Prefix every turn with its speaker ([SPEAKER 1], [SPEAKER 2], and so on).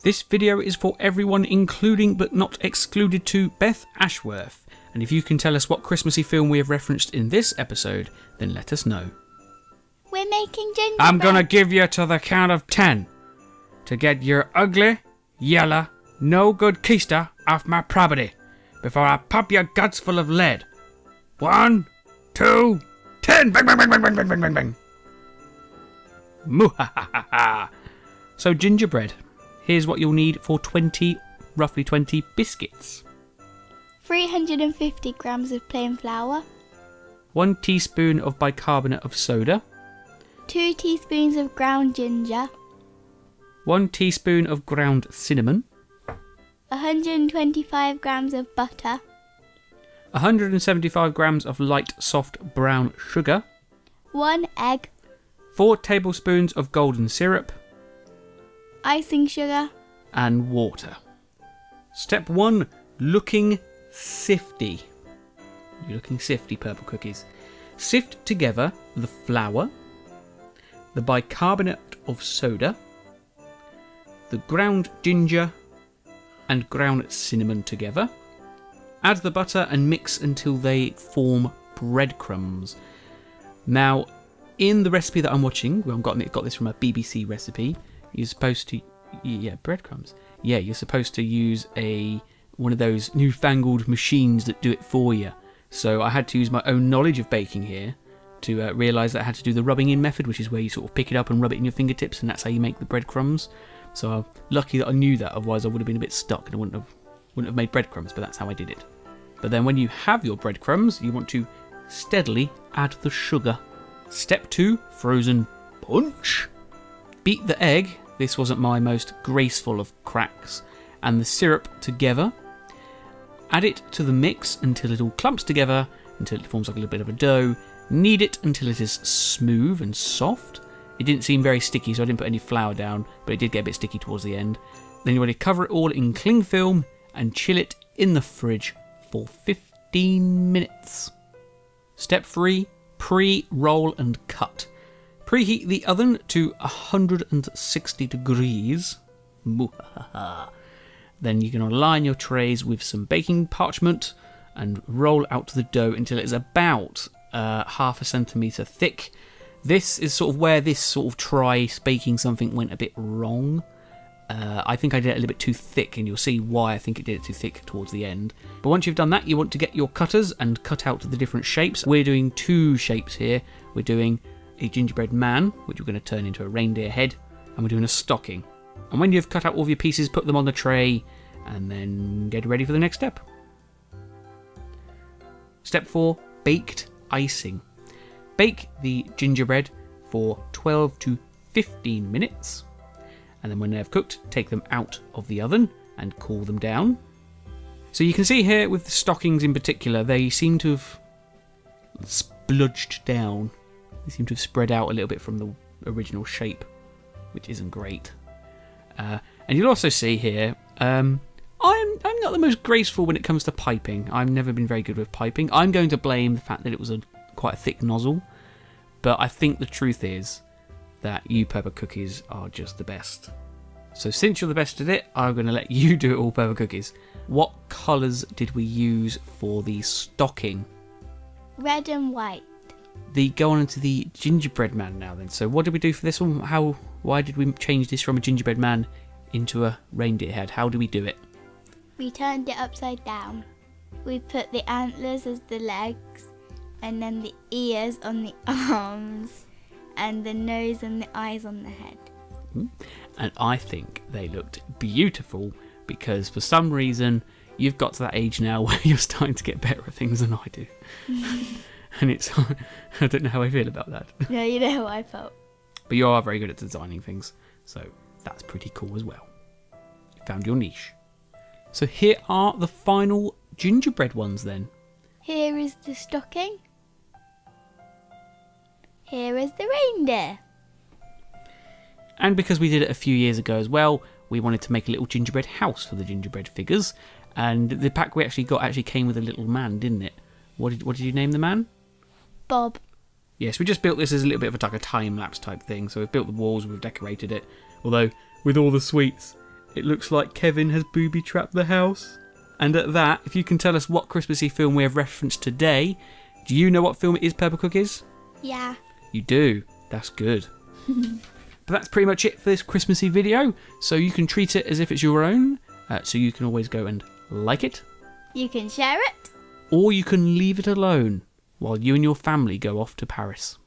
[SPEAKER 1] This video is for everyone, including but not excluded to Beth Ashworth. And if you can tell us what Christmassy film we have referenced in this episode, then let us know.
[SPEAKER 2] We're making gingerbread.
[SPEAKER 1] I'm gonna give you to the count of 10 to get your ugly, yellow, no good keister off my property before I pop your guts full of lead. 1, 2, 10! Bang, bang, bang, bang, bang, bang, bang, bang, bang. Muhahaha. So gingerbread. Here's what you'll need for roughly 20 biscuits.
[SPEAKER 2] 350 grams of plain flour.
[SPEAKER 1] 1 teaspoon of bicarbonate of soda.
[SPEAKER 2] 2 teaspoons of ground ginger.
[SPEAKER 1] 1 teaspoon of ground cinnamon.
[SPEAKER 2] 125 grams of butter.
[SPEAKER 1] 175 grams of light soft brown sugar.
[SPEAKER 2] 1 egg.
[SPEAKER 1] 4 tablespoons of golden syrup.
[SPEAKER 2] Icing sugar.
[SPEAKER 1] And water. Step 1. Looking sifty. You're looking sifty, purple cookies. Sift together the flour, the bicarbonate of soda, the ground ginger and ground cinnamon together. Add the butter and mix until they form breadcrumbs. Now, in the recipe that I'm watching, well, I've got this from a BBC recipe, you're supposed to... Yeah, breadcrumbs. Yeah, you're supposed to use one of those newfangled machines that do it for you. So I had to use my own knowledge of baking here to realise that I had to do the rubbing in method, which is where you sort of pick it up and rub it in your fingertips, and that's how you make the breadcrumbs. So I'm lucky that I knew that, otherwise I would have been a bit stuck and I wouldn't have made breadcrumbs, but that's how I did it. But then when you have your breadcrumbs, you want to steadily add the sugar. Step 2, frozen punch. Beat the egg, this wasn't my most graceful of cracks, and the syrup together. Add it to the mix until it all clumps together, until it forms like a little bit of a dough. Knead it until it is smooth and soft. It didn't seem very sticky, so I didn't put any flour down, but it did get a bit sticky towards the end. Then you want to cover it all in cling film and chill it in the fridge for 15 minutes. Step 3, pre-roll and cut. Preheat the oven to 160 degrees. Then you're going to line your trays with some baking parchment and roll out the dough until it's about half a centimetre thick. This is sort of where this sort of try baking something went a bit wrong. I think I did it a little bit too thick, and you'll see why I think it did it too thick towards the end. But once you've done that, you want to get your cutters and cut out the different shapes. We're doing 2 shapes here. We're doing a gingerbread man, which we're going to turn into a reindeer head, and we're doing a stocking. And when you've cut out all of your pieces, put them on the tray, and then get ready for the next step. Step 4, baked icing. Bake the gingerbread for 12 to 15 minutes. And then when they've cooked, take them out of the oven and cool them down. So you can see here with the stockings in particular, they seem to have spludged down. They seem to have spread out a little bit from the original shape, which isn't great. And you'll also see here, I'm not the most graceful when it comes to piping. I've never been very good with piping. I'm going to blame the fact that it was quite a thick nozzle. But I think the truth is that you pepper cookies are just the best. So since you're the best at it, I'm going to let you do it all, pepper cookies. What colours did we use for the stocking?
[SPEAKER 2] Red and white.
[SPEAKER 1] Go on into the gingerbread man now then. So what did we do for this one? Why did we change this from a gingerbread man into a reindeer head? How do we do it?
[SPEAKER 2] We turned it upside down. We put the antlers as the legs, and then the ears on the arms, and the nose and the eyes on the head.
[SPEAKER 1] And I think they looked beautiful because for some reason you've got to that age now where you're starting to get better at things than I do. And I don't know how I feel about that.
[SPEAKER 2] No, you know how I felt.
[SPEAKER 1] But you are very good at designing things, so that's pretty cool as well. You found your niche. So here are the final gingerbread ones then.
[SPEAKER 2] Here is the stocking. Here is the reindeer.
[SPEAKER 1] And because we did it a few years ago as well, we wanted to make a little gingerbread house for the gingerbread figures. And the pack we actually got came with a little man, didn't it? What did you name the man?
[SPEAKER 2] Bob.
[SPEAKER 1] Yes, we just built this as a little bit of a time-lapse type thing. So we've built the walls, we've decorated it. Although, with all the sweets It looks like Kevin has booby-trapped the house. And at that, if you can tell us what Christmassy film we have referenced today, do you know what film it is, Purple Cookies?
[SPEAKER 2] Yeah.
[SPEAKER 1] You do. That's good. But that's pretty much it for this Christmassy video. So you can treat it as if it's your own. So you can always go and like it.
[SPEAKER 2] You can share it.
[SPEAKER 1] Or you can leave it alone while you and your family go off to Paris.